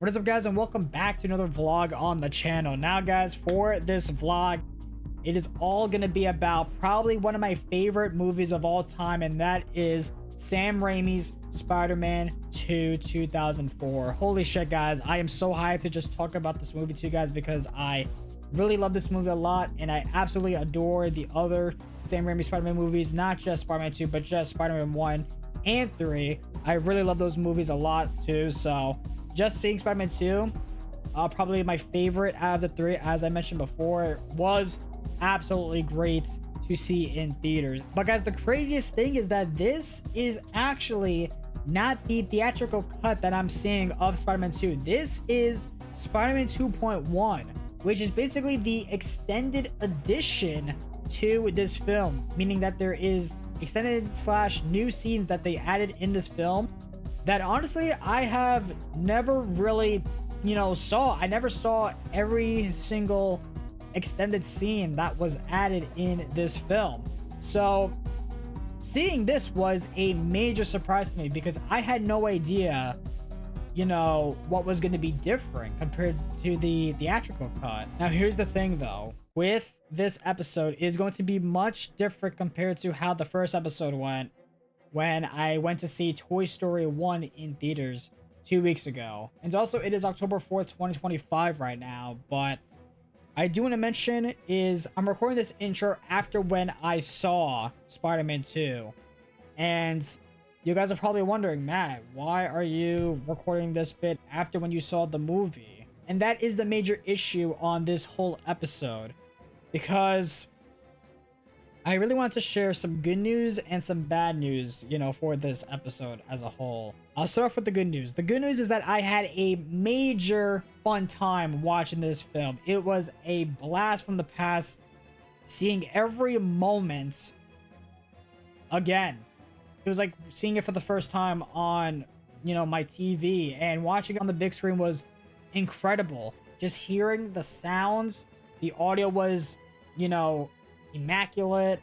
What is up, guys, and welcome back to another vlog on the channel. Now, guys, for this vlog, it is all gonna be about probably one of my favorite movies of all time, and that is Sam Raimi's Spider-Man 2 2004. Holy shit, guys, I am so hyped to just talk about this movie to you guys because I really love this movie a lot, and I absolutely adore the other Sam Raimi Spider-Man movies, not just Spider-Man 2 but just Spider-Man 1 and 3. I really love those movies a lot too. So just seeing Spider-Man 2, probably my favorite out of the three, as I mentioned before, was absolutely great to see in theaters. But guys, the craziest thing is that this is actually not the theatrical cut that I'm seeing of Spider-Man 2. This is Spider-Man 2.1, which is basically the extended edition to this film, meaning that there is extended / new scenes that they added in this film that honestly I have never really saw. I never saw every single extended scene that was added in this film. So seeing this was a major surprise to me because I had no idea what was going to be different compared to the theatrical cut. Now here's the thing though, with this episode is going to be much different compared to how the first episode went when I went to see Toy Story 1 in theaters 2 weeks ago. And also it is October 4th, 2025 right now, but I do want to mention is I'm recording this intro after when I saw Spider-Man 2. And you guys are probably wondering, Matt, why are you recording this bit after when you saw the movie? And that is the major issue on this whole episode, because I really wanted to share some good news and some bad news, for this episode as a whole. I'll start off with the good news. The good news is that I had a major fun time watching this film. It was a blast from the past, seeing every moment again. It was like seeing it for the first time on, my TV, and watching it on the big screen was incredible. Just hearing the sounds, the audio was, immaculate.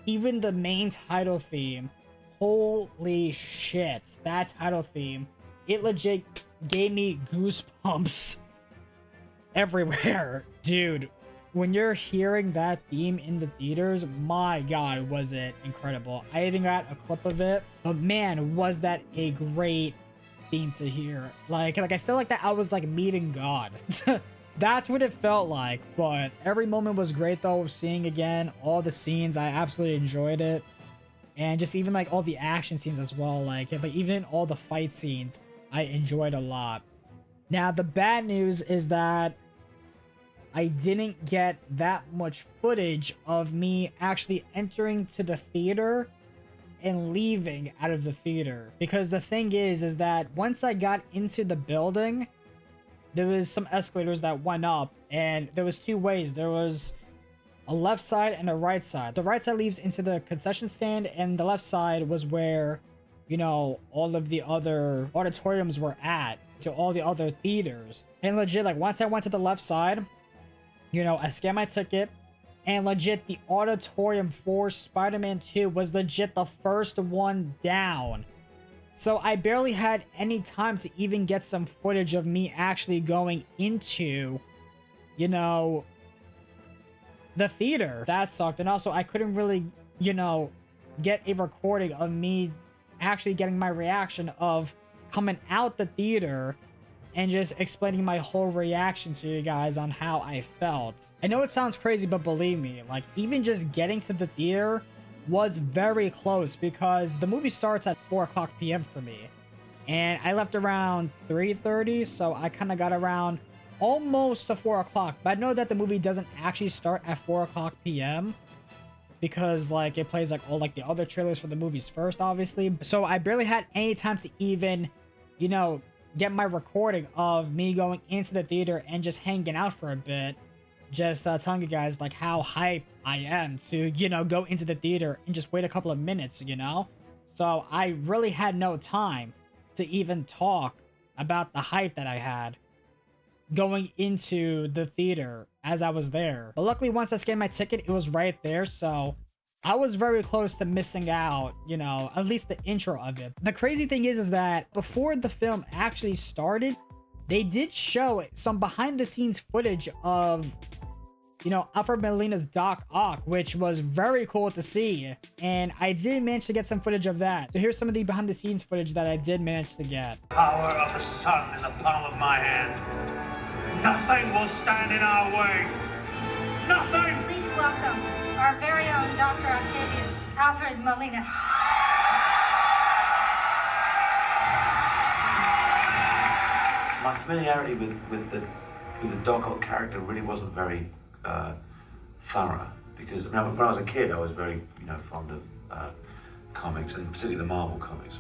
Even the main title theme, holy shit, that title theme, it legit gave me goosebumps everywhere. Dude, when you're hearing that theme in the theaters, my god, was it incredible. I even got a clip of it, but man, was that a great theme to hear. Like I feel like that I was like meeting God. That's what it felt like. But every moment was great though. Seeing again all the scenes, I absolutely enjoyed it. And just even like all the action scenes as well, like even all the fight scenes, I enjoyed a lot. Now the bad news is that I didn't get that much footage of me actually entering to the theater and leaving out of the theater, because the thing is that once I got into the building, there was some escalators that went up, and there was two ways. There was a left side and a right side. The right side leads into the concession stand, and the left side was where, all of the other auditoriums were at, to all the other theaters. And legit, like once I went to the left side, I scanned my ticket, and legit the auditorium for Spider-Man 2 was legit the first one down. So I barely had any time to even get some footage of me actually going into, the theater. That sucked. And also I couldn't really, get a recording of me actually getting my reaction of coming out the theater and just explaining my whole reaction to you guys on how I felt. I know it sounds crazy, but believe me, like even just getting to the theater was very close, because the movie starts at 4:00 p.m. for me, and I left around 3:30, so I kind of got around almost to 4:00. But I know that the movie doesn't actually start at 4:00 p.m. because like it plays like all like the other trailers for the movies first, obviously. So I barely had any time to even, get my recording of me going into the theater and just hanging out for a bit. Just telling you guys like how hype I am to, go into the theater and just wait a couple of minutes, So I really had no time to even talk about the hype that I had going into the theater as I was there. But luckily, once I scanned my ticket, it was right there. So I was very close to missing out, at least the intro of it. The crazy thing is that before the film actually started, they did show some behind the scenes footage of, you know, Alfred Molina's Doc Ock, which was very cool to see. And I did manage to get some footage of that. So here's some of the behind the scenes footage that I did manage to get. Power of the sun in the palm of my hand. Nothing will stand in our way. Nothing! Please welcome our very own Dr. Octavius Alfred Molina. My familiarity with the Doc Ock character really wasn't very thorough, because when I was a kid, I was very fond of comics, and particularly the Marvel comics.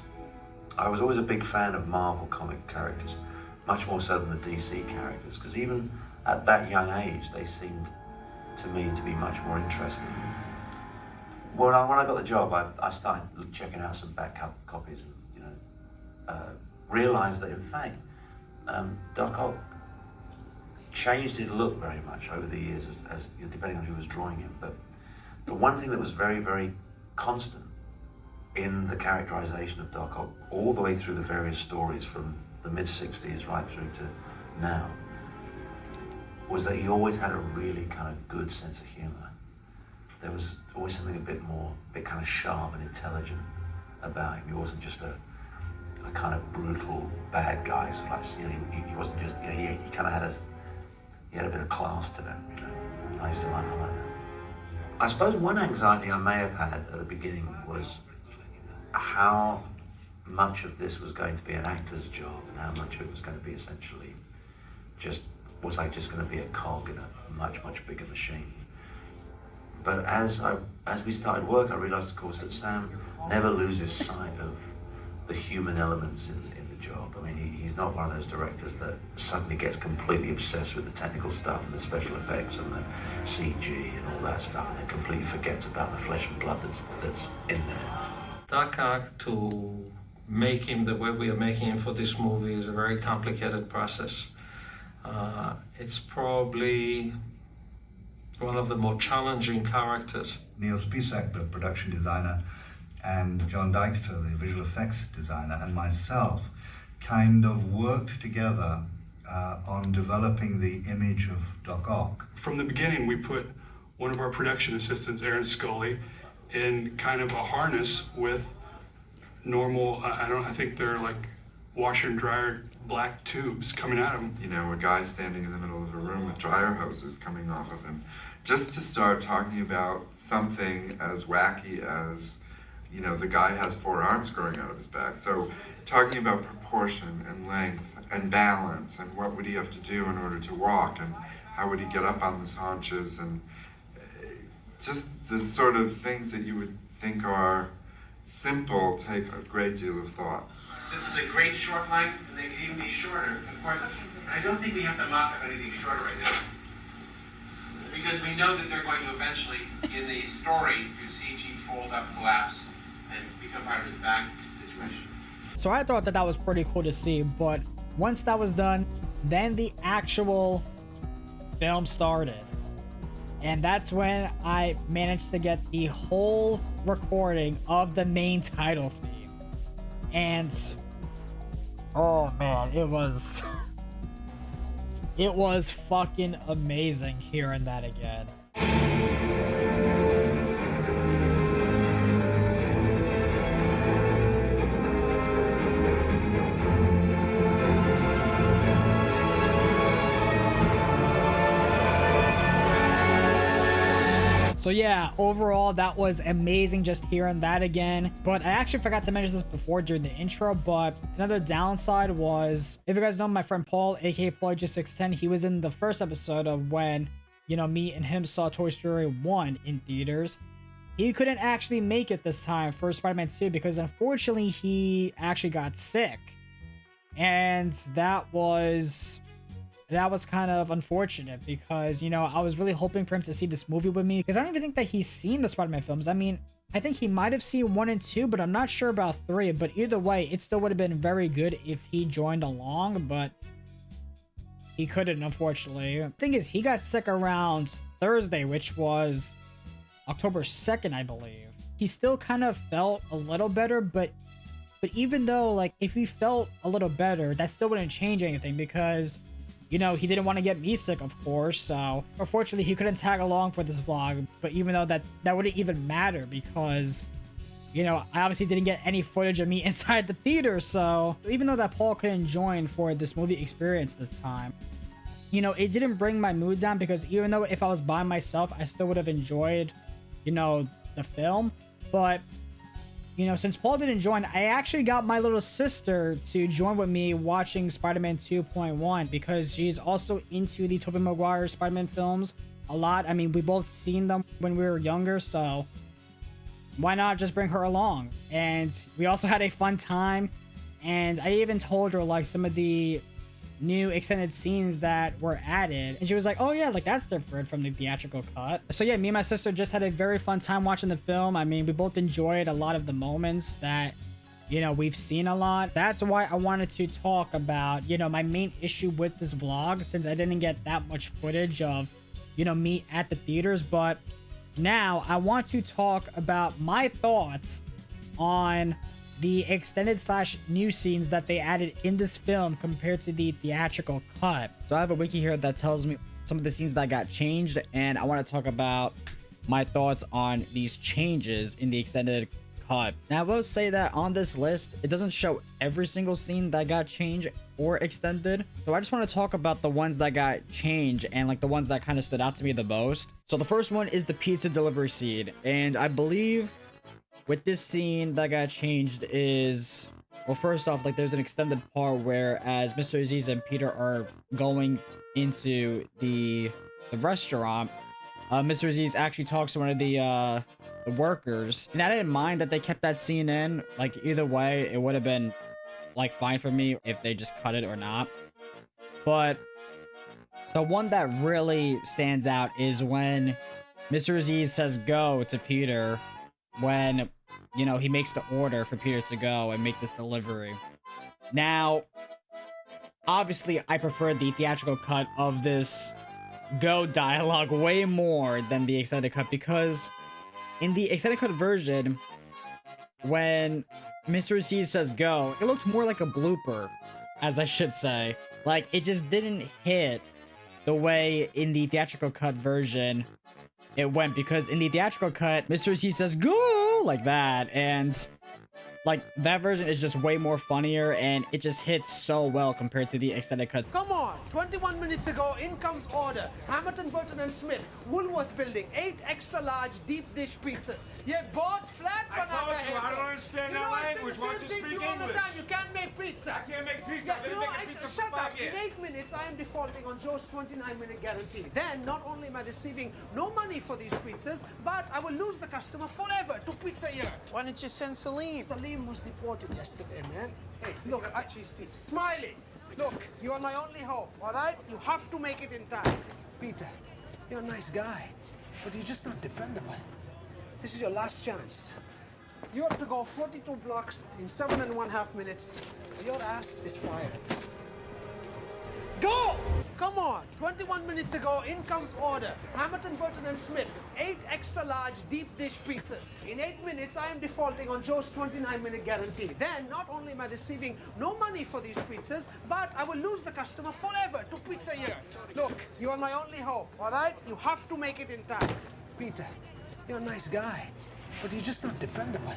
I was always a big fan of Marvel comic characters, much more so than the DC characters, because even at that young age, they seemed to me to be much more interesting. When I got the job, I started checking out some back copies, and realized that in fact Doc Ock changed his look very much over the years, as depending on who was drawing him. But the one thing that was very, very constant in the characterization of Doc Ock, all the way through the various stories from the mid-60s right through to now, was that he always had a really kind of good sense of humor. There was always something a bit kind of sharp and intelligent about him. He wasn't just a kind of brutal bad guy. So like, he wasn't just, he kind of had a bit of class to him. I used to like that. I suppose one anxiety I may have had at the beginning was how much of this was going to be an actor's job, and how much of it was going to be essentially was I just going to be a cog in a much, much bigger machine. But as we started work, I realized, of course, that Sam never loses sight of the human elements in the job. I mean, he's not one of those directors that suddenly gets completely obsessed with the technical stuff and the special effects and the CG and all that stuff, and then completely forgets about the flesh and blood that's in there. Doc Ock, to make him the way we are making him for this movie, is a very complicated process. It's probably one of the more challenging characters. Neil Spisak, the production designer, and John Dykstra, the visual effects designer, and myself kind of worked together on developing the image of Doc Ock. From the beginning, we put one of our production assistants, Aaron Scully, in kind of a harness with normal, I think they're like washer and dryer black tubes coming at him. You know, a guy standing in the middle of a room with dryer hoses coming off of him. Just to start talking about something as wacky as, the guy has 4 arms growing out of his back. So talking about proportion and length and balance, and what would he have to do in order to walk, and how would he get up on his haunches, and just the sort of things that you would think are simple take a great deal of thought. This is a great short line, and they can even be shorter. Of course, I don't think we have to mock up anything shorter right now, because we know that they're going to eventually, in the story, do CG fold up, collapse, and become part of his back situation. So I thought that was pretty cool to see, but once that was done, then the actual film started. And that's when I managed to get the whole recording of the main title theme. And oh man, it was fucking amazing hearing that again. So yeah, overall, that was amazing just hearing that again. But I actually forgot to mention this before during the intro, but another downside was, if you guys know my friend Paul, aka Paul610, he was in the first episode of when, me and him saw Toy Story 1 in theaters. He couldn't actually make it this time for Spider-Man 2 because unfortunately he actually got sick. And that was kind of unfortunate because, I was really hoping for him to see this movie with me, because I don't even think that he's seen the Spider-Man films. I mean, I think he might have seen 1 and 2, but I'm not sure about 3. But either way, it still would have been very good if he joined along, but he couldn't, unfortunately. The thing is, he got sick around Thursday, which was October 2nd, I believe. He still kind of felt a little better, but But even though, like, if he felt a little better, that still wouldn't change anything because, you know, he didn't want to get me sick, of course. So unfortunately, he couldn't tag along for this vlog. But even though that wouldn't even matter because, you know, I obviously didn't get any footage of me inside the theater. So even though that Paul couldn't join for this movie experience this time, you know, it didn't bring my mood down because even though if I was by myself, I still would have enjoyed, you know, the film. But, you know, since Paul didn't join, I actually got my little sister to join with me watching Spider-Man 2.1 because she's also into the Tobey Maguire Spider-Man films a lot. I mean, we both seen them when we were younger, so why not just bring her along? And we also had a fun time, and I even told her like some of the new extended scenes that were added, and she was like, oh yeah, like that's different from the theatrical cut. So yeah, me and my sister just had a very fun time watching the film. I mean, we both enjoyed a lot of the moments that, you know, we've seen a lot. That's why I wanted to talk about, you know, my main issue with this vlog, since I didn't get that much footage of, you know, me at the theaters. But now I want to talk about my thoughts on the extended / new scenes that they added in this film compared to the theatrical cut. So I have a wiki here that tells me some of the scenes that got changed, and I want to talk about my thoughts on these changes in the extended cut. Now I will say that on this list, it doesn't show every single scene that got changed or extended. So I just want to talk about the ones that got changed and like the ones that kind of stood out to me the most. So the first one is the pizza delivery scene, and I believe with this scene that got changed is, well, first off, like there's an extended part where as Mr. Aziz and Peter are going into the restaurant, Mr. Aziz actually talks to one of the workers, and I didn't mind that they kept that scene in. Like either way, it would have been like fine for me if they just cut it or not. But the one that really stands out is when Mr. Aziz says go to Peter when, you know, he makes the order for Peter to go and make this delivery. Now, obviously, I prefer the theatrical cut of this go dialogue way more than the extended cut because in the extended cut version, when Mr. Aziz says go, it looked more like a blooper, as I should say. Like, it just didn't hit the way in the theatrical cut version it went, because in the theatrical cut, Mr. Aziz says go like that, and like that version is just way more funnier, and it just hits so well compared to the extended cut. Come on, 21 minutes ago, in comes order. Hamilton, Burton and Smith, Woolworth Building, 8 extra large deep dish pizzas. You bought flat banana. I don't understand that language. Why don't you speak all the English? time. You can't make pizza. I can't make pizza. I've been making pizza for shut 5 up. years. In 8 minutes, I am defaulting on Joe's 29-minute guarantee. Then, not only am I receiving no money for these pizzas, but I will lose the customer forever to Pizza Yurt. Why didn't you send Salim? Salim was deported yesterday, man. Hey, look, Smiley, look, you are my only hope, all right? You have to make it in time. Peter, you're a nice guy, but you're just not dependable. This is your last chance. You have to go 42 blocks in 7.5 minutes, or your ass is fired. Go! Come on, 21 minutes ago, in comes order. Hamilton, Burton and Smith, 8 extra large deep dish pizzas. In 8 minutes, I am defaulting on Joe's 29-minute guarantee. Then, not only am I receiving no money for these pizzas, but I will lose the customer forever to Pizza Yurt. Look, you are my only hope, all right? You have to make it in time. Peter, you're a nice guy, but you're just not dependable.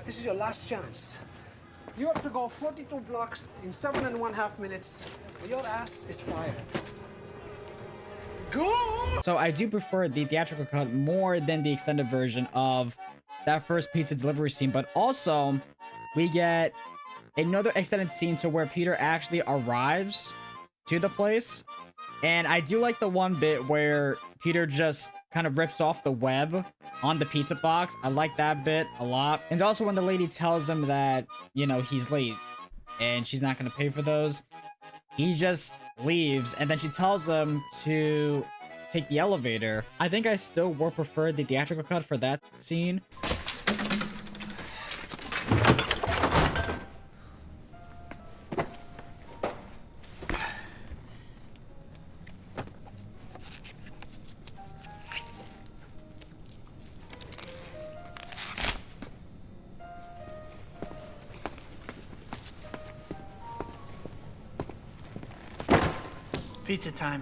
This is your last chance. You have to go 42 blocks in 7.5 minutes, or your ass is fired. Go! So I do prefer the theatrical cut more than the extended version of that first pizza delivery scene, but also we get another extended scene to where Peter actually arrives to the place. And I do like the one bit where Peter just kind of rips off the web on the pizza box. I like that bit a lot. And also when the lady tells him that, you know, he's late and she's not going to pay for those, he just leaves, and then she tells him to take the elevator. I think I still would prefer the theatrical cut for that scene. Pizza time.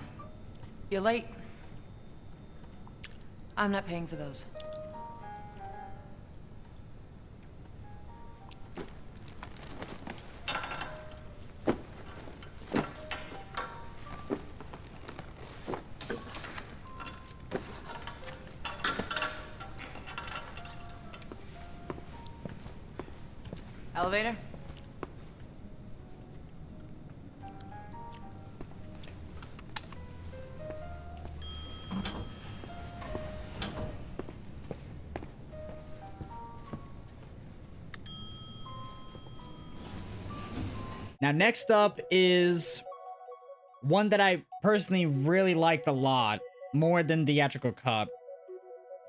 You're late. I'm not paying for those. Elevator? Now, next up is one that I personally really liked a lot, more than the theatrical cut.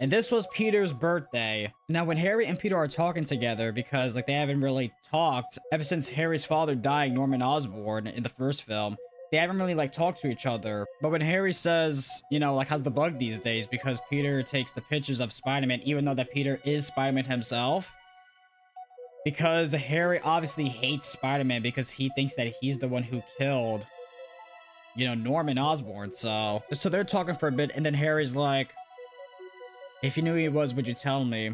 And this was Peter's birthday. Now, when Harry and Peter are talking together, because like they haven't really talked ever since Harry's father dying, Norman Osborn, in the first film, they haven't really like talked to each other. But when Harry says, you know, like, how's the bug these days? Because Peter takes the pictures of Spider-Man, even though that Peter is Spider-Man himself. Because Harry obviously hates Spider-Man because he thinks that he's the one who killed, you know, Norman Osborn. So they're talking for a bit, and then Harry's like, if you knew who he was, would you tell me?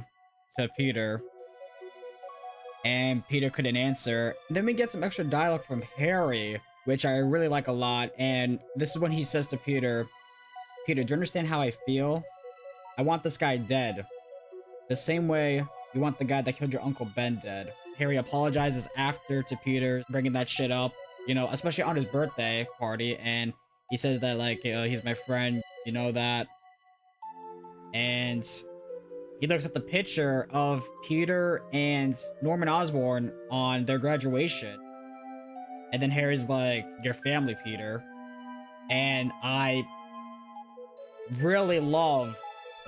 To Peter. And Peter couldn't answer. And then we get some extra dialogue from Harry, which I really like a lot. And this is when he says to Peter, Peter, do you understand how I feel? I want this guy dead. The same way you want the guy that killed your Uncle Ben dead. Harry apologizes after to Peter, bringing that shit up, you know, especially on his birthday party. And he says that, like, he's my friend, you know that. And he looks at the picture of Peter and Norman Osborn on their graduation. And then Harry's like, your family, Peter. And I really love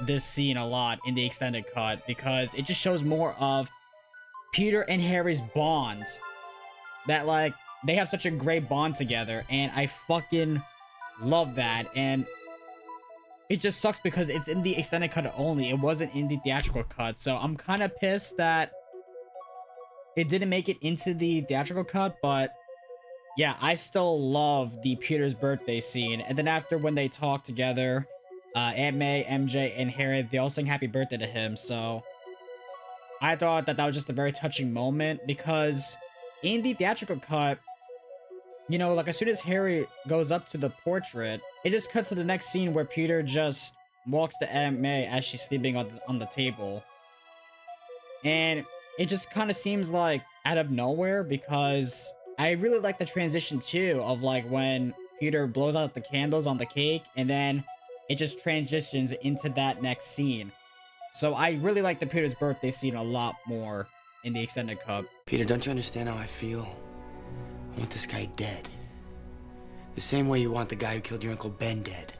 this scene a lot in the extended cut because it just shows more of Peter and Harry's bond. That, like, they have such a great bond together. And I fucking love that. And it just sucks because it's in the extended cut only. It wasn't in the theatrical cut. So I'm kind of pissed that it didn't make it into the theatrical cut. But yeah, I still love the Peter's birthday scene. And then after, when they talk together, Aunt May, MJ, and Harry, they all sing happy birthday to him. So I thought that that was just a very touching moment because in the theatrical cut, you know, like, as soon as Harry goes up to the portrait, it just cuts to the next scene where Peter just walks to Aunt May as she's sleeping on the table. And it just kind of seems like out of nowhere because I really like the transition too of, like, when Peter blows out the candles on the cake and then it just transitions into that next scene. So I really like the Peter's birthday scene a lot more in the extended cut. Peter, don't you understand how I feel? I want this guy dead. The same way you want the guy who killed your Uncle Ben dead.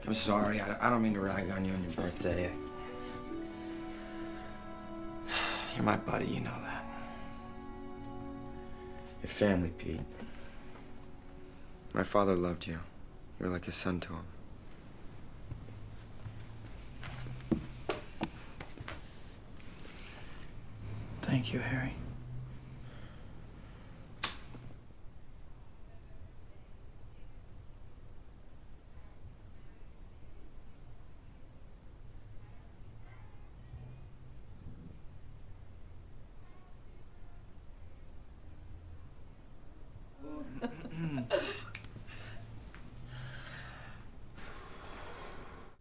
I'm sorry. I don't mean to rag on you on your birthday. You're my buddy, you know that. Your family, Pete. My father loved you. You were like a son to him. Thank you, Harry.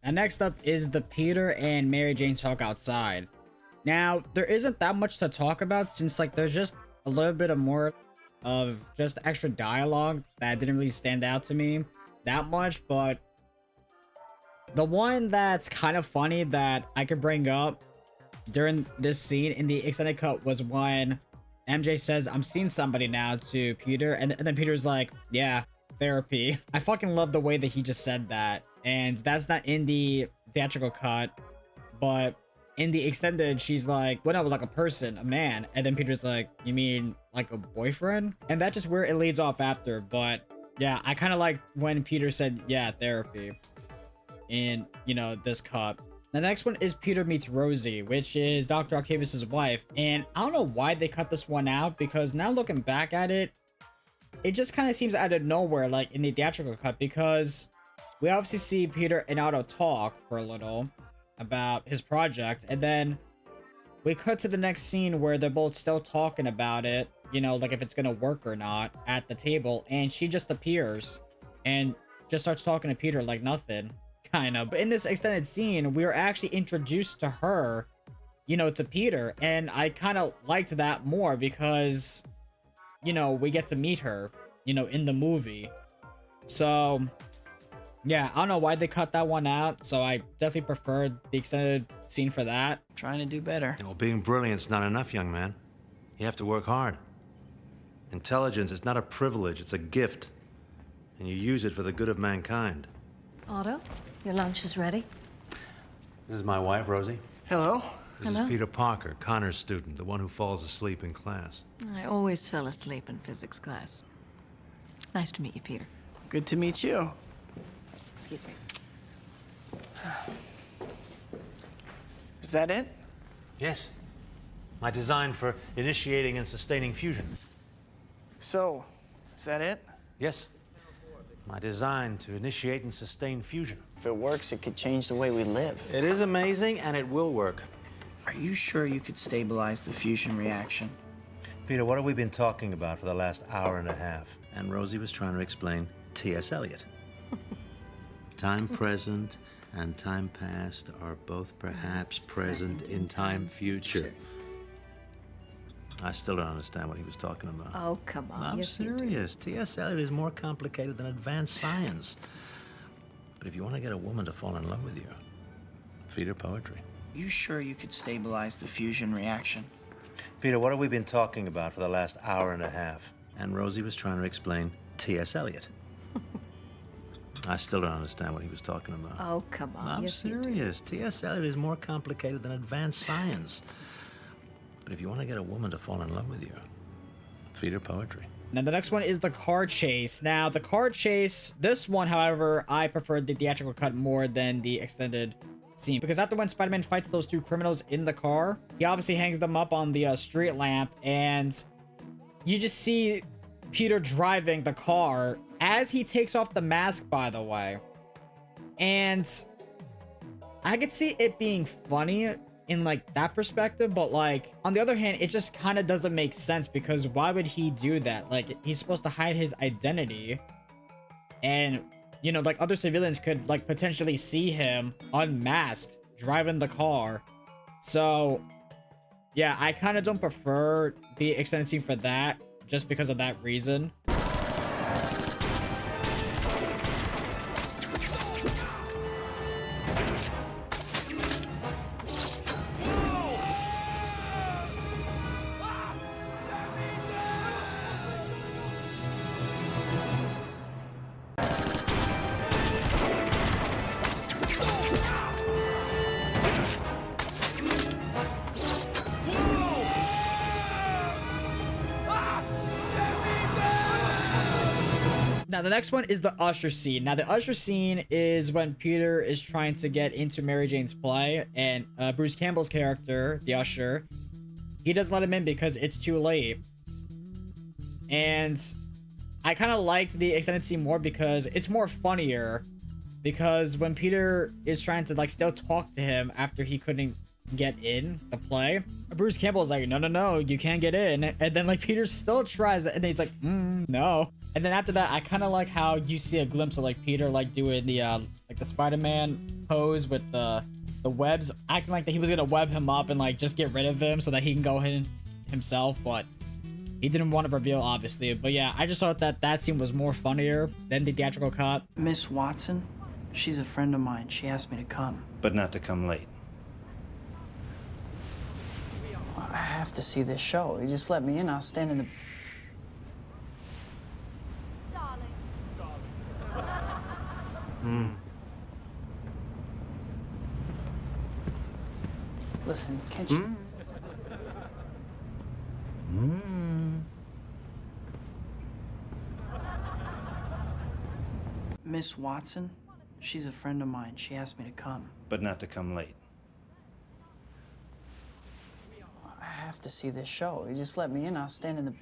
And next up is the Peter and Mary Jane talk outside. Now, there isn't that much to talk about since, like, there's just a little bit of more of just extra dialogue that didn't really stand out to me that much, but the one that's kind of funny that I could bring up during this scene in the extended cut was when MJ says, I'm seeing somebody now to Peter, and then Peter's like, yeah, therapy. I fucking love the way that he just said that, and that's not in the theatrical cut, but in the extended, she's like, well, no, like a person, a man. And then Peter's like, you mean like a boyfriend? And that's just where it leads off after. But yeah, I kind of like when Peter said, yeah, therapy in, you know, this cut. The next one is Peter meets Rosie, which is Dr. Octavius's wife. And I don't know why they cut this one out, because now looking back at it, it just kind of seems out of nowhere, like in the theatrical cut, because we obviously see Peter and Otto talk for a little about his project, and then we cut to the next scene where they're both still talking about it, you know, like if it's gonna work or not at the table, and she just appears and just starts talking to Peter like nothing, kind of. But in this extended scene, we are actually introduced to her, you know, to Peter, and I kind of liked that more because, you know, we get to meet her, you know, in the movie. So yeah, I don't know why they cut that one out, so I definitely preferred the extended scene for that. Trying to do better. Well, being brilliant's not enough, young man. You have to work hard. Intelligence is not a privilege, it's a gift. And you use it for the good of mankind. Otto, your lunch is ready. This is my wife, Rosie. Hello. This is Peter Parker, Connor's student, the one who falls asleep in class. I always fell asleep in physics class. Nice to meet you, Peter. Good to meet you. Excuse me. Is that it? Yes. My design for initiating and sustaining fusion. So, is that it? Yes. My design to initiate and sustain fusion. If it works, it could change the way we live. It is amazing, and it will work. Are you sure you could stabilize the fusion reaction? Peter, what have we been talking about for the last hour and a half? And Rosie was trying to explain T.S. Eliot. Time present and time past are both perhaps present in time future. I still don't understand what he was talking about. Oh, come on. I'm Yes, serious. T.S. Eliot is more complicated than advanced science. But if you want to get a woman to fall in love with you, feed her poetry. You sure you could stabilize the fusion reaction? Peter, what have we been talking about for the last hour and a half? And Rosie was trying to explain T.S. Eliot. I still don't understand what he was talking about. Oh, come on. I'm Yes, serious. T.S. Eliot is more complicated than advanced science. But if you want to get a woman to fall in love with you, feed her poetry. Now the next one is the car chase. Now the car chase, this one, however, I preferred the theatrical cut more than the extended scene, because after when Spider-Man fights those two criminals in the car, he obviously hangs them up on the street lamp, and you just see Peter driving the car as he takes off the mask, by the way. And I could see it being funny in like that perspective, but like on the other hand, it just kind of doesn't make sense, because why would he do that? Like, he's supposed to hide his identity, and you know, like other civilians could like potentially see him unmasked driving the car. So yeah, I kind of don't prefer the extended scene for that, just because of that reason. Now, the next one is the usher scene. Now, the usher scene is when Peter is trying to get into Mary Jane's play, and Bruce Campbell's character, the usher, he doesn't let him in because it's too late. And I kind of liked the extended scene more because it's more funnier, because when Peter is trying to like still talk to him after he couldn't get in the play, Bruce Campbell's like, no, you can't get in. And then like Peter still tries it, and then he's like, no. And then after that, I kind of like how you see a glimpse of like Peter like doing the like the Spider-Man pose with the webs, acting like that he was gonna web him up and like just get rid of him so that he can go in himself, but he didn't want to reveal, obviously. But yeah, I just thought that that scene was more funnier than the theatrical cut. Miss Watson, she's a friend of mine. She asked me to come. But not to come late. I have to see this show. You just let me in, I'll stand in the... Listen, can't you... Miss Watson, she's a friend of mine. She asked me to come. But not to come late. have to see this show. You just let me in, I'll stand in the...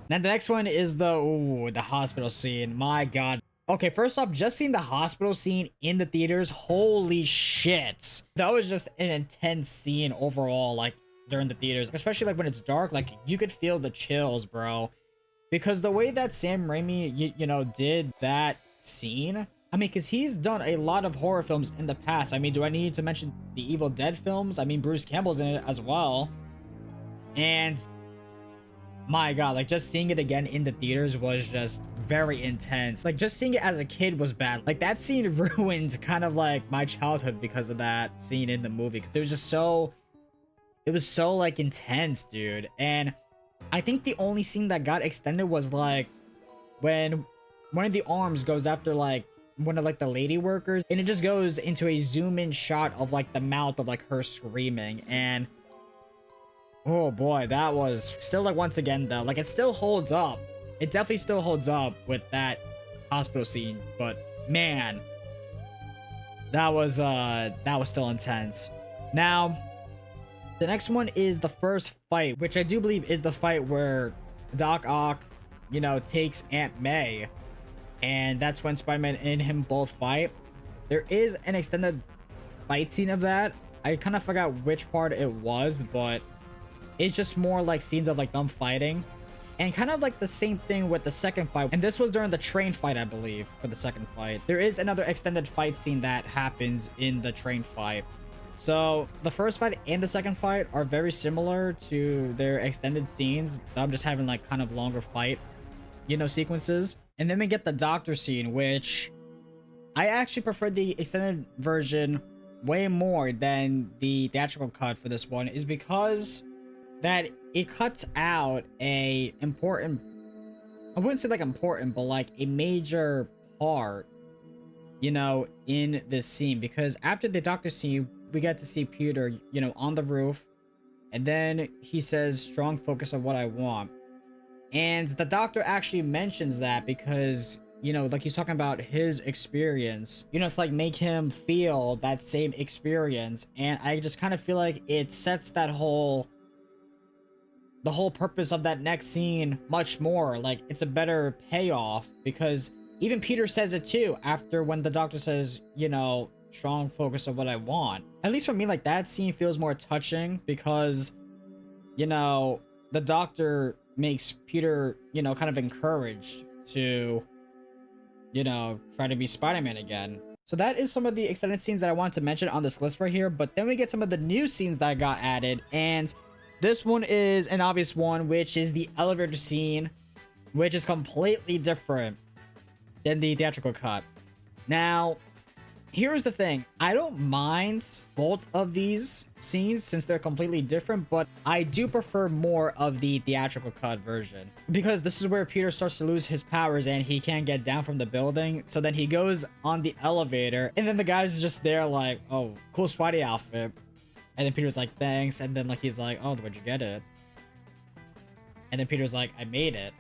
Then the next one is the hospital scene. My God. Okay, first off, just seeing the hospital scene in the theaters, holy shit. That was just an intense scene overall, like, during the theaters. Especially, like, when it's dark, like, you could feel the chills, bro. Because the way that Sam Raimi, you know, did that scene... I mean, because he's done a lot of horror films in the past. I mean, do I need to mention the Evil Dead films? I mean, Bruce Campbell's in it as well. And... my God, like, just seeing it again in the theaters was just very intense. Like, just seeing it as a kid was bad. Like, that scene ruined kind of like my childhood because of that scene in the movie. Because it was just so... it was so, like, intense, dude. And I think the only scene that got extended was, like, when one of the arms goes after, like, one of, like, the lady workers. And it just goes into a zoom-in shot of, like, the mouth of, like, her screaming. And... oh boy, that was still, like, once again though, like, it still holds up. It definitely still holds up with that hospital scene, but man, that was still intense. Now, the next one is the first fight, which I do believe is the fight where Doc Ock, you know, takes Aunt May, and that's when Spider-Man and him both fight. There is an extended fight scene of that. I kind of forgot which part it was, but it's just more like scenes of, like, them fighting. And kind of like the same thing with the second fight. And this was during the train fight, I believe, for the second fight. There is another extended fight scene that happens in the train fight. So the first fight and the second fight are very similar to their extended scenes. I'm just having, like, kind of longer fight, you know, sequences. And then we get the doctor scene, which I actually prefer the extended version way more than the theatrical cut for this one, is because that it cuts out a important, I wouldn't say like important, but like a major part, you know, in this scene. Because after the doctor scene, we get to see Peter, you know, on the roof, and then he says, "Strong focus on what I want." And the doctor actually mentions that because, you know, like, he's talking about his experience, you know, it's like make him feel that same experience. And I just kind of feel like it sets that the whole purpose of that next scene much more. Like, it's a better payoff, because even Peter says it too after, when the doctor says, you know, strong focus on what I want. At least for me, like, that scene feels more touching because, you know, the doctor makes Peter, you know, kind of encouraged to, you know, try to be Spider-Man again. So that is some of the extended scenes that I wanted to mention on this list right here. But then we get some of the new scenes that got added, and this one is an obvious one, which is the elevator scene, which is completely different than the theatrical cut. Now, here's the thing. I don't mind both of these scenes since they're completely different, but I do prefer more of the theatrical cut version, because this is where Peter starts to lose his powers and he can't get down from the building. So then he goes on the elevator, and then the guy's just there like, "Oh, cool Spidey outfit." And then Peter's like, "Thanks." And then, like, he's like, "Oh, where'd you get it?" And then Peter's like, "I made it."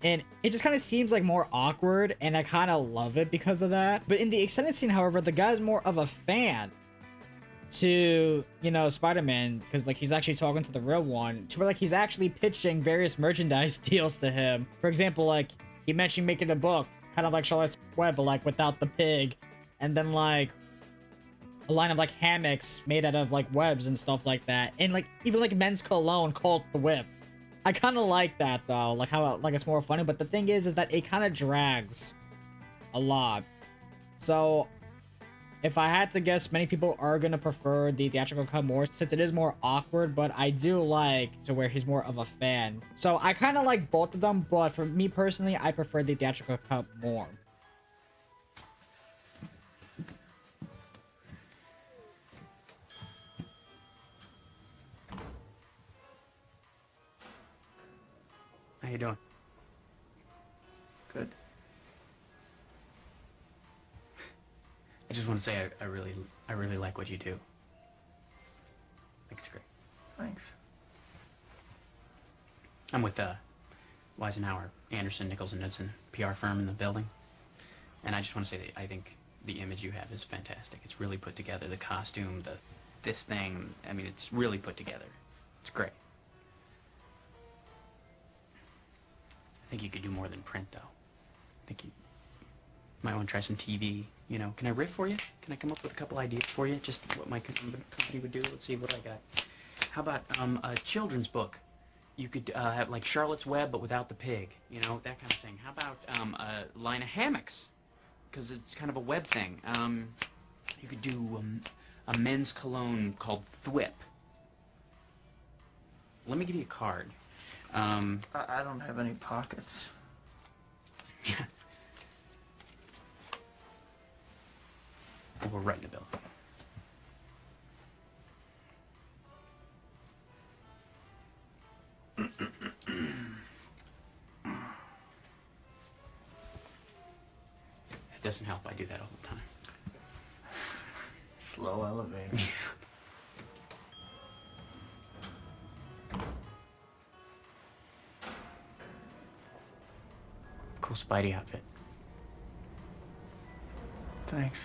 And it just kind of seems like more awkward, and I kind of love it because of that. But in the extended scene, however, the guy's more of a fan to, you know, Spider-Man, because, like, he's actually talking to the real one, to where, like, he's actually pitching various merchandise deals to him. For example, like, he mentioned making a book, kind of like Charlotte's Web, but, like, without the pig. And then, like, a line of, like, hammocks made out of, like, webs and stuff like that. And, like, even, like, men's cologne called the Whip. I kind of like that, though, like, how, like, it's more funny. But the thing is that it kind of drags a lot. So if I had to guess, many people are gonna prefer the theatrical cut more, since it is more awkward. But I do like to where he's more of a fan. So I kind of like both of them, but for me personally, I prefer the theatrical cut more. How you doing? Good. I just want to say I really like what you do. I think it's great. Thanks. I'm with Weisenhower, Anderson, Nichols and Knudsen, PR firm in the building. And I just want to say that I think the image you have is fantastic. It's really put together. The costume, this thing, I mean, it's really put together. It's great. I think you could do more than print, though. I think you might want to try some TV. You know, can I riff for you? Can I come up with a couple ideas for you? Just what my company would do? Let's see what I got. How about a children's book? You could have like Charlotte's Web, but without the pig. You know, that kind of thing. How about a line of hammocks? Because it's kind of a web thing. You could do a men's cologne called Thwip. Let me give you a card. I don't have any pockets. Yeah. We're writing a bill. It doesn't help I do that all the time. Slow elevator. Cool Spidey outfit. Thanks.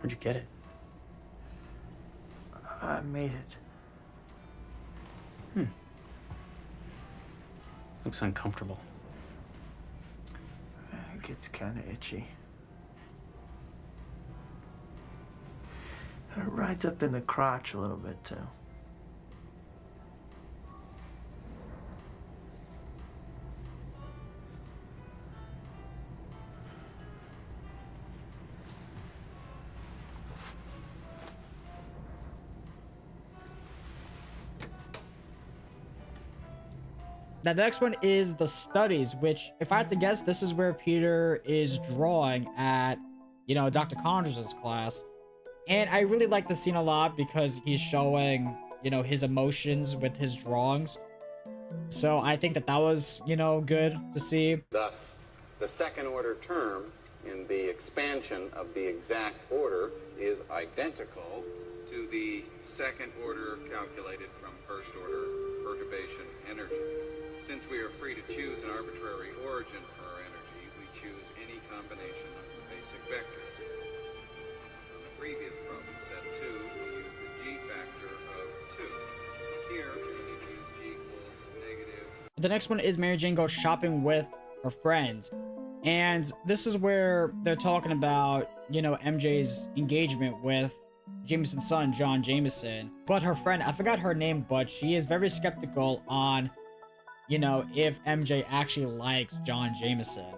Where'd you get it? I made it. Looks uncomfortable. It gets kind of itchy. It rides up in the crotch a little bit, too. Now, the next one is the studies, which, if I had to guess, this is where Peter is drawing at, you know, Dr. Connors' class. And I really like the scene a lot because he's showing, you know, his emotions with his drawings. So I think that was, you know, good to see. Thus, the second order term in the expansion of the exact order is identical to the second order calculated from first order perturbation energy. Since we are free to choose an arbitrary origin for our energy, we choose any combination of the basic vectors. On the previous problem, set 2, we used the g factor of 2. Here, we need to use g equals negative. The next one is Mary Jane goes shopping with her friends. And this is where they're talking about, you know, MJ's engagement with Jameson's son, John Jameson. But her friend, I forgot her name, but she is very skeptical on, you know, if MJ actually likes John Jameson.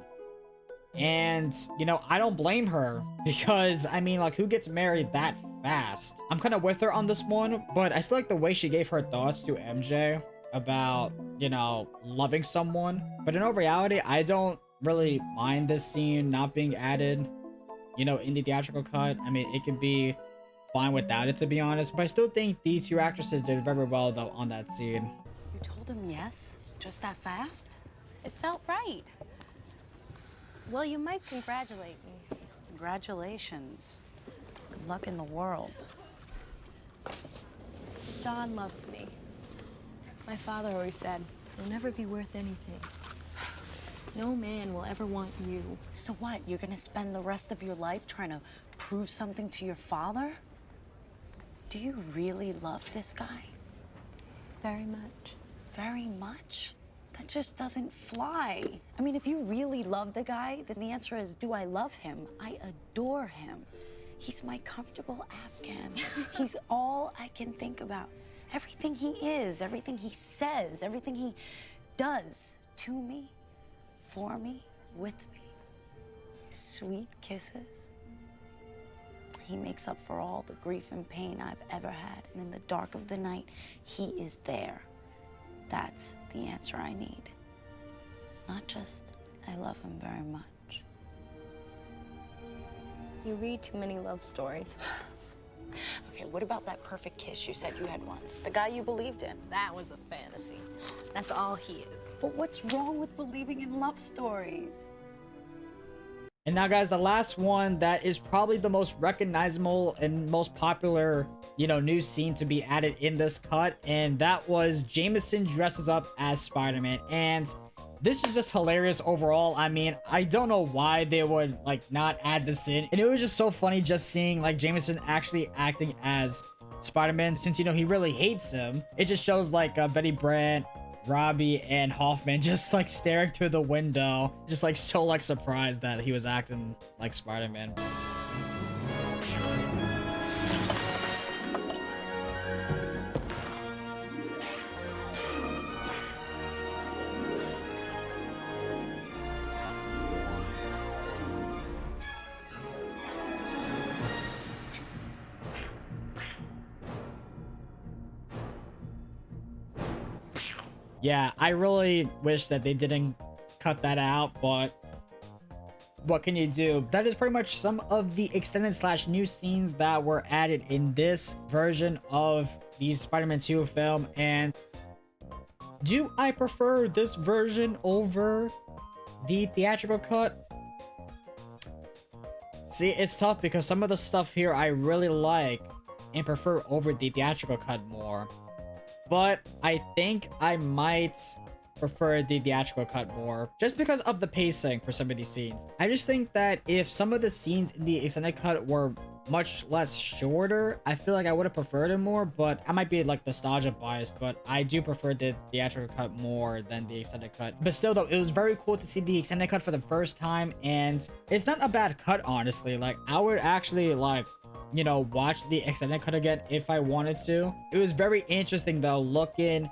And, you know, I don't blame her because, I mean, like, who gets married that fast? I'm kind of with her on this one, but I still like the way she gave her thoughts to MJ about, you know, loving someone. But in all reality, I don't really mind this scene not being added, you know, in the theatrical cut. I mean, it could be fine without it, to be honest. But I still think the two actresses did very well, though, on that scene. You told him yes? Just that fast? It felt right. Well, you might congratulate me. Congratulations. Good luck in the world. John loves me. My father always said, you'll never be worth anything. No man will ever want you. So what? You're gonna spend the rest of your life trying to prove something to your father? Do you really love this guy? Very much. Very much? That just doesn't fly. I mean, if you really love the guy, then the answer is, do I love him? I adore him. He's my comfortable Afghan. He's all I can think about. Everything he is, everything he says, everything he does to me, for me, with me. Sweet kisses. He makes up for all the grief and pain I've ever had. And in the dark of the night, he is there. That's the answer I need. Not just, I love him very much. You read too many love stories. Okay, what about that perfect kiss you said you had once? The guy you believed in? That was a fantasy. That's all he is. But what's wrong with believing in love stories? And now, guys, the last one that is probably the most recognizable and most popular, you know, new scene to be added in this cut, and that was Jameson dresses up as Spider-Man. And This is just hilarious overall. I mean, I don't know why they would like not add this in. And it was just so funny just seeing like Jameson actually acting as Spider-Man, since, you know, he really hates him. It just shows like Betty Brant, Robbie, and Hoffman just like staring through the window, just like so like surprised that he was acting like Spider-Man. Yeah, I really wish that they didn't cut that out, but what can you do? That is pretty much some of the extended slash new scenes that were added in this version of the Spider-Man 2 film. And do I prefer this version over the theatrical cut? See, it's tough because some of the stuff here I really like and prefer over the theatrical cut more. But I think I might prefer the theatrical cut more, just because of the pacing for some of these scenes. I just think that if some of the scenes in the extended cut were much less shorter, I feel like I would have preferred it more, but I might be like nostalgia biased, but I do prefer the theatrical cut more than the extended cut. But still though, it was very cool to see the extended cut for the first time, and it's not a bad cut, honestly. Like, I would actually like, you know, watch the extended cut again if I wanted to. It was very interesting though, looking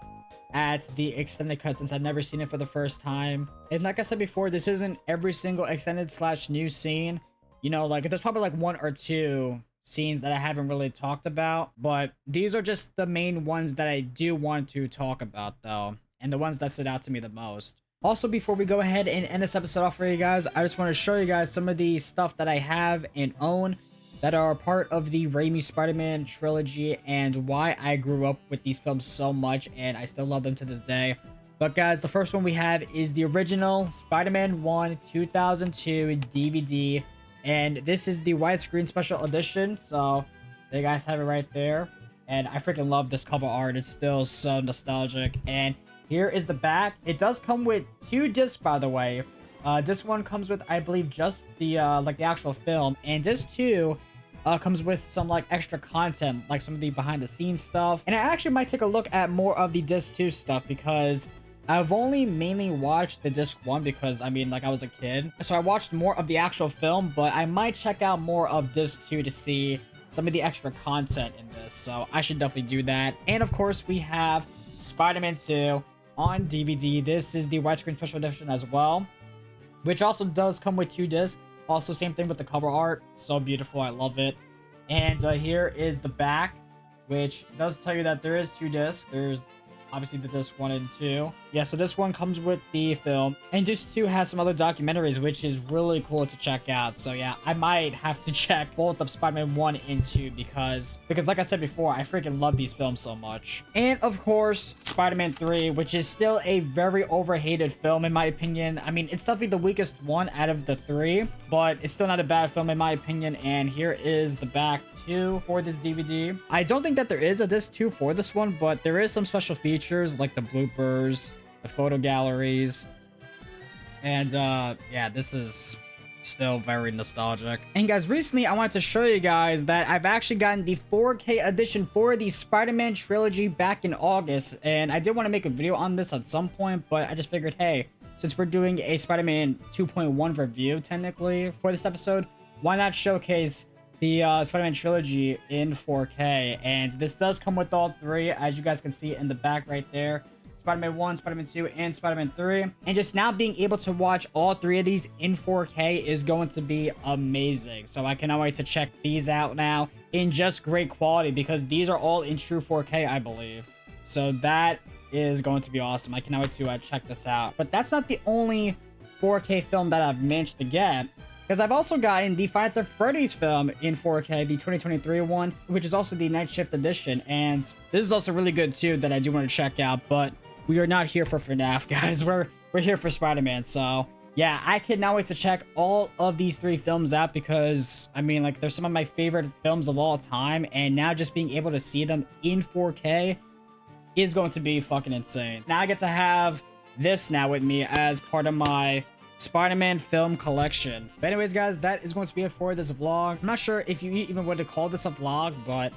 at the extended cut, since I've never seen it for the first time. And like I said before, this isn't every single extended slash new scene. You know, like there's probably like one or two scenes that I haven't really talked about, but these are just the main ones that I do want to talk about though, and the ones that stood out to me the most. Also, before we go ahead and end this episode off for you guys, I just want to show you guys some of the stuff that I have and own that are part of the Raimi Spider-Man trilogy, and why I grew up with these films so much and I still love them to this day. But guys, the first one we have is the original Spider-Man 1 2002 DVD, and this is the widescreen special edition, so you guys have it right there. And I freaking love this cover art. It's still so nostalgic. And here is the back. It does come with 2 discs, by the way. This one comes with, I believe, just the like the actual film, and disc 2 comes with some like extra content, like some of the behind the scenes stuff. And I actually might take a look at more of the disc 2 stuff, because I've only mainly watched the disc 1 because, I mean, like, I was a kid, so I watched more of the actual film, but I might check out more of disc 2 to see some of the extra content in this, so I should definitely do that. And of course, we have Spider-Man 2 on DVD. This is the widescreen special edition as well, which also does come with 2 discs. Also, same thing with the cover art. So beautiful. I love it. And here is the back, which does tell you that there is 2 discs. There's obviously the disc 1 and 2. Yeah, so this one comes with the film. And disc 2 has some other documentaries, which is really cool to check out. So yeah, I might have to check both of Spider-Man 1 and 2 because like I said before, I freaking love these films so much. And of course, Spider-Man 3, which is still a very overhated film in my opinion. I mean, it's definitely the weakest one out of the 3, but it's still not a bad film in my opinion. And here is the back too for this DVD. I don't think that there is a disc 2 for this one, but there is some special features like the bloopers, the photo galleries, and yeah, this is still very nostalgic. And guys, recently I wanted to show you guys that I've actually gotten the 4K edition for the Spider-Man trilogy back in August, and I did want to make a video on this at some point, but I just figured, hey, since we're doing a Spider-Man 2.1 review technically for this episode, why not showcase the Spider-Man trilogy in 4K. And this does come with all 3, as you guys can see in the back right there. Spider-Man 1, Spider-Man 2, and Spider-Man 3. And just now being able to watch all 3 of these in 4K is going to be amazing. So I cannot wait to check these out now in just great quality, because these are all in true 4K, I believe. So that is going to be awesome. I cannot wait to check this out. But that's not the only 4K film that I've managed to get, because I've also gotten the Five Nights at Freddy's film in 4K, the 2023 one, which is also the Night Shift edition. And this is also really good too, that I do want to check out. But we are not here for FNAF, guys. We're here for Spider-Man. So yeah, I cannot wait to check all of these 3 films out, because I mean, like, they're some of my favorite films of all time, and now just being able to see them in 4K is going to be fucking insane. Now I get to have this now with me as part of my Spider-Man film collection. But anyways, guys, that is going to be it for this vlog. I'm not sure if you even would call this a vlog, but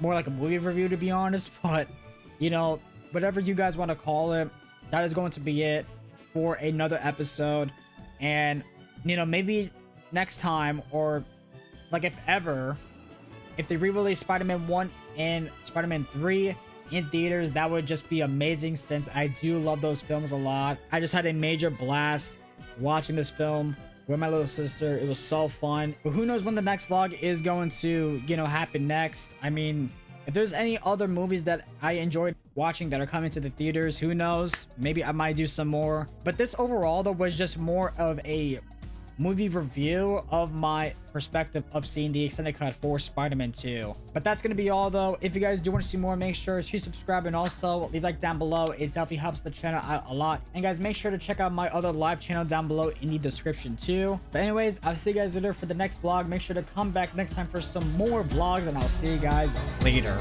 more like a movie review, to be honest. But, you know, whatever you guys want to call it, that is going to be it for another episode. And, you know, maybe next time, or like if ever, if they re-release Spider-Man 1 and Spider-Man 3 in theaters, that would just be amazing, since I do love those films a lot. I just had a major blast watching this film with my little sister. It was so fun. But who knows when the next vlog is going to, you know, happen next. I mean, if there's any other movies that I enjoyed watching that are coming to the theaters, who knows? Maybe I might do some more. But this overall, though, was just more of a movie review of my perspective of seeing the extended cut for Spider-Man 2. But that's gonna be all, though. If you guys do want to see more, make sure to subscribe and also leave a like down below. It definitely helps the channel out a lot. And guys, make sure to check out my other live channel down below in the description too. But anyways, I'll see you guys later for the next vlog. Make sure to come back next time for some more vlogs, and I'll see you guys later.